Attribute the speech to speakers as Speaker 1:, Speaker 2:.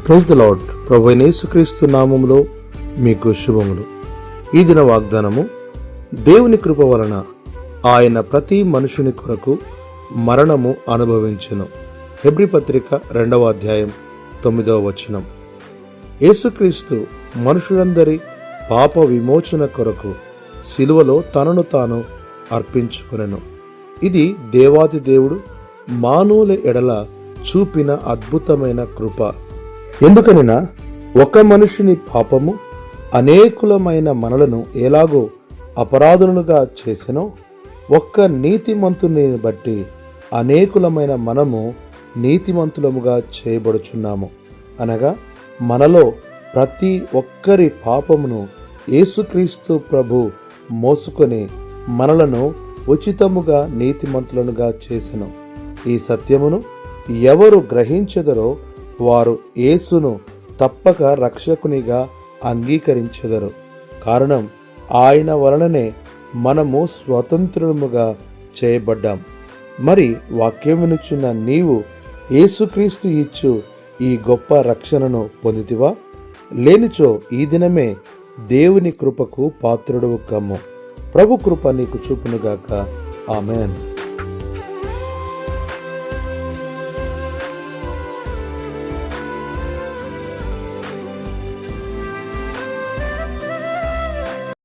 Speaker 1: Praise the lord. ప్రభువైన యేసుక్రీస్తు నామములో మీకు శుభములు. ఈ దిన వాగ్దానము, దేవుని కృప వలన ఆయన ప్రతి మనుషుని కొరకు మరణము అనుభవించెను. హెబ్రీ పత్రిక 2వ అధ్యాయం 9వ వచనం. యేసుక్రీస్తు మనుషులందరి పాప విమోచన కొరకు సిలువలో తనను తాను అర్పించుకొనెను. ఇది దేవాది దేవుడు మానవుల ఎడల చూపిన అద్భుతమైన కృప. ఎందుకనినా ఒక మనుషుని పాపము అనేకులమైన మనలను ఎలాగో అపరాధులుగా చేసెనో, ఒక్క నీతిమంతుని బట్టి అనేకులమైన మనము నీతిమంతులముగా చేయబడుచున్నాము. అనగా మనలో ప్రతి ఒక్కరి పాపమును యేసుక్రీస్తు ప్రభు మోసుకొని మనలను ఉచితముగా నీతిమంతులనుగా చేసెను. ఈ సత్యమును ఎవరు గ్రహించెదరో వారు యేసును తప్పక రక్షకునిగా అంగీకరించెదరు. కారణం, ఆయన వలననే మనము స్వతంత్రులముగా చేయబడ్డాం. మరి వాక్యం వినుచున్న నీవు యేసుక్రీస్తు ఇచ్చు ఈ గొప్ప రక్షణను పొందితివా? లేనిచో ఈ దినమే దేవుని కృపకు పాత్రుడవు కమ్ము. ప్రభు కృప నీకు చూపునుగాక. ఆమేన్.